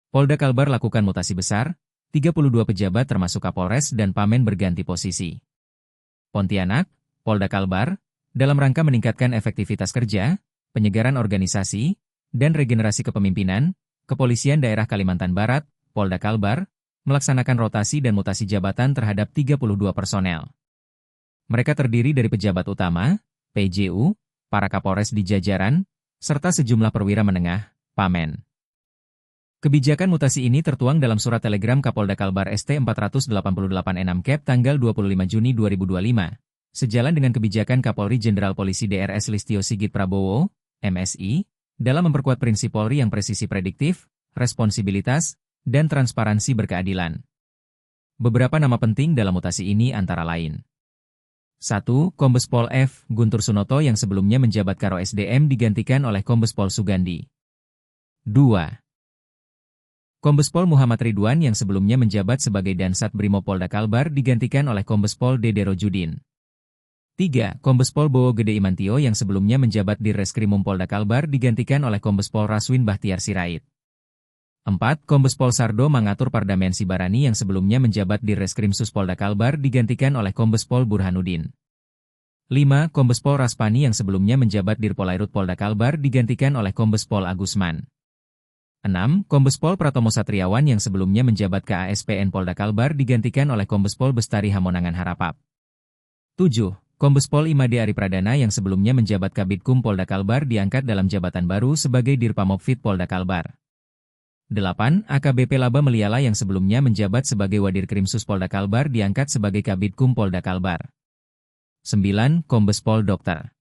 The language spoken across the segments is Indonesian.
Polda Kalbar lakukan mutasi besar, 32 pejabat termasuk Kapolres dan Pamen berganti posisi. Pontianak, Polda Kalbar, dalam rangka meningkatkan efektivitas kerja, penyegaran organisasi, dan regenerasi kepemimpinan, Kepolisian Daerah Kalimantan Barat, Polda Kalbar, melaksanakan rotasi dan mutasi jabatan terhadap 32 personel. Mereka terdiri dari pejabat utama, PJU, para Kapolres di jajaran, serta sejumlah perwira menengah, Pamen. Kebijakan mutasi ini tertuang dalam surat telegram Kapolda Kalbar ST 488-6 Cap tanggal 25 Juni 2025, sejalan dengan kebijakan Kapolri Jenderal Polisi DRS Listio Sigit Prabowo, MSI, dalam memperkuat prinsip Polri yang presisi prediktif, responsibilitas, dan transparansi berkeadilan. Beberapa nama penting dalam mutasi ini antara lain. 1. Kombes Pol F. Guntur Sunoto yang sebelumnya menjabat Karo SDM digantikan oleh Kombes Pol Sugandi. 2. Kombes Pol Muhammad Ridwan yang sebelumnya menjabat sebagai Dansat Brimob Polda Kalbar digantikan oleh Kombes Pol Dede Rojudin. 3. Kombes Pol Bowo Gede Imantio yang sebelumnya menjabat di Reskrimum Polda Kalbar digantikan oleh Kombes Pol Raswin Bahtiar Sirait. 4. Kombes Pol Sardo Mangatur Pardamen Sibarani yang sebelumnya menjabat di Reskrimsus Polda Kalbar digantikan oleh Kombes Pol Burhanuddin. 5. Kombes Pol Raspani yang sebelumnya menjabat di Polairut Polda Kalbar digantikan oleh Kombes Pol Agusman. 6. Kombes Pol Pratomo Satriawan yang sebelumnya menjabat KASPN Polda Kalbar digantikan oleh Kombes Pol Bestari Hamonangan Harapap. 7. Kombes Pol Imade Ari Pradana yang sebelumnya menjabat Kabidkum Polda Kalbar diangkat dalam jabatan baru sebagai Dirpamopfit Polda Kalbar. 8. AKBP Laba Meliala yang sebelumnya menjabat sebagai Wadir Krimsus Polda Kalbar diangkat sebagai Kabidkum Polda Kalbar. 9. Kombes Pol Dr.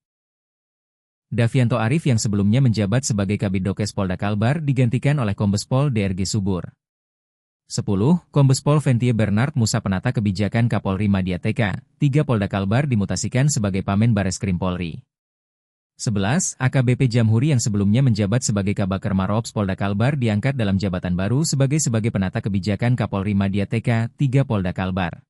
Davianto Arif yang sebelumnya menjabat sebagai Kabidokes Polda Kalbar digantikan oleh Kombes Pol DRG Subur. 10. Kombes Pol Ventie Bernard Musa penata kebijakan Kapolri Madya TK, 3 Polda Kalbar dimutasikan sebagai Pamen Bareskrim Polri. 11. AKBP Jamhuri yang sebelumnya menjabat sebagai Kabaker Marops Polda Kalbar diangkat dalam jabatan baru sebagai penata kebijakan Kapolri Madya TK, 3 Polda Kalbar.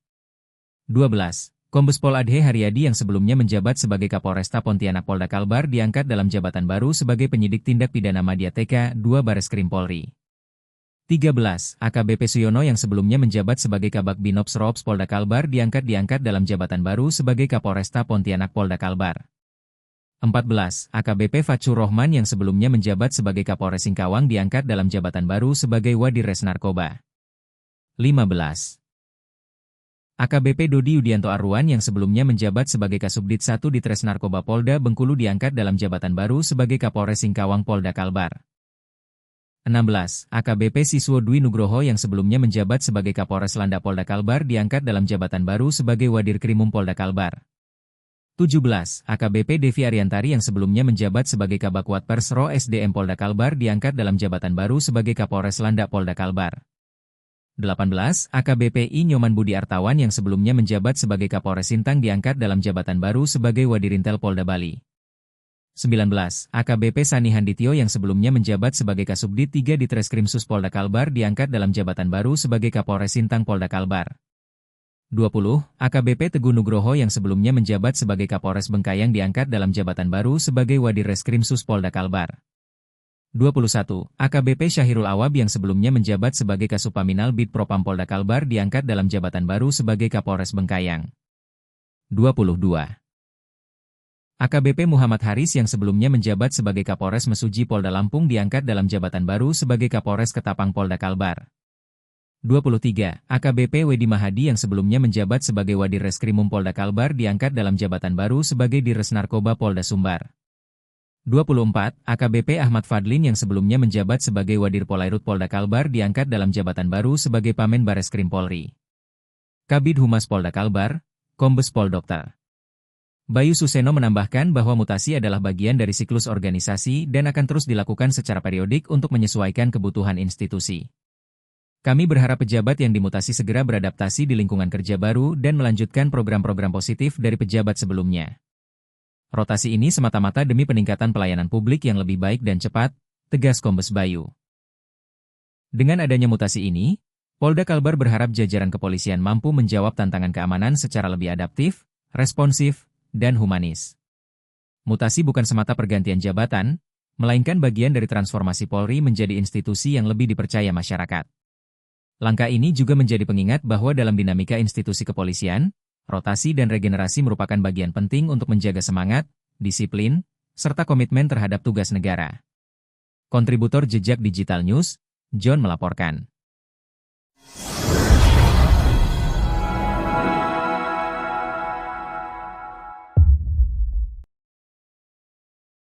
12. Kombes Pol Adhe Haryadi yang sebelumnya menjabat sebagai Kapolresta Pontianak Polda Kalbar diangkat dalam jabatan baru sebagai penyidik tindak pidana Madya TK, 2 Bareskrim Polri. 13. AKBP Suyono yang sebelumnya menjabat sebagai Kabak Binops Rops Polda Kalbar diangkat dalam jabatan baru sebagai Kapolresta Pontianak Polda Kalbar. 14. AKBP Fatsur Rohman yang sebelumnya menjabat sebagai Kapolres Singkawang diangkat dalam jabatan baru sebagai Wadir Res Narkoba. 15. AKBP Dodi Yudianto Arwan yang sebelumnya menjabat sebagai Kasubdit 1 Ditres Narkoba Polda Bengkulu diangkat dalam jabatan baru sebagai Kapolres Singkawang Polda Kalbar. 16. AKBP Siswo Dwi Nugroho yang sebelumnya menjabat sebagai Kapolres Landa Polda Kalbar diangkat dalam jabatan baru sebagai Wadir Krimum Polda Kalbar. 17. AKBP Devi Ariantari yang sebelumnya menjabat sebagai Kabak Watpers Ro SDM Polda Kalbar diangkat dalam jabatan baru sebagai Kapolres Landa Polda Kalbar. 18. AKBP I Nyoman Budi Artawan yang sebelumnya menjabat sebagai Kapolres Sintang diangkat dalam jabatan baru sebagai Wadirintel Polda Bali. 19. AKBP Sani Handityo yang sebelumnya menjabat sebagai Kasubdit 3 Ditreskrimsus Polda Kalbar diangkat dalam jabatan baru sebagai Kapolres Sintang Polda Kalbar. 20. AKBP Teguh Nugroho yang sebelumnya menjabat sebagai Kapolres Bengkayang diangkat dalam jabatan baru sebagai Wadir Reskrimsus Polda Kalbar. 21. AKBP Syahirul Awab yang sebelumnya menjabat sebagai Kasupaminal Bid Propam Polda Kalbar diangkat dalam jabatan baru sebagai Kapolres Bengkayang. 22. AKBP Muhammad Haris yang sebelumnya menjabat sebagai Kapolres Mesuji Polda Lampung diangkat dalam jabatan baru sebagai Kapolres Ketapang Polda Kalbar. 23. AKBP Wedi Mahadi yang sebelumnya menjabat sebagai Wadir Reskrimum Polda Kalbar diangkat dalam jabatan baru sebagai Dires Narkoba Polda Sumbar. 24. AKBP Ahmad Fadlin yang sebelumnya menjabat sebagai Wadir Polairut Polda Kalbar diangkat dalam jabatan baru sebagai Pamen Bareskrim Polri. Kabid Humas Polda Kalbar, Kombes Pol Dr. Bayu Suseno menambahkan bahwa mutasi adalah bagian dari siklus organisasi dan akan terus dilakukan secara periodik untuk menyesuaikan kebutuhan institusi. Kami berharap pejabat yang dimutasi segera beradaptasi di lingkungan kerja baru dan melanjutkan program-program positif dari pejabat sebelumnya. Rotasi ini semata-mata demi peningkatan pelayanan publik yang lebih baik dan cepat, tegas Kombes Bayu. Dengan adanya mutasi ini, Polda Kalbar berharap jajaran kepolisian mampu menjawab tantangan keamanan secara lebih adaptif, responsif, dan humanis. Mutasi bukan semata pergantian jabatan, melainkan bagian dari transformasi Polri menjadi institusi yang lebih dipercaya masyarakat. Langkah ini juga menjadi pengingat bahwa dalam dinamika institusi kepolisian, rotasi dan regenerasi merupakan bagian penting untuk menjaga semangat, disiplin, serta komitmen terhadap tugas negara. Kontributor Jejak Digital News, John melaporkan.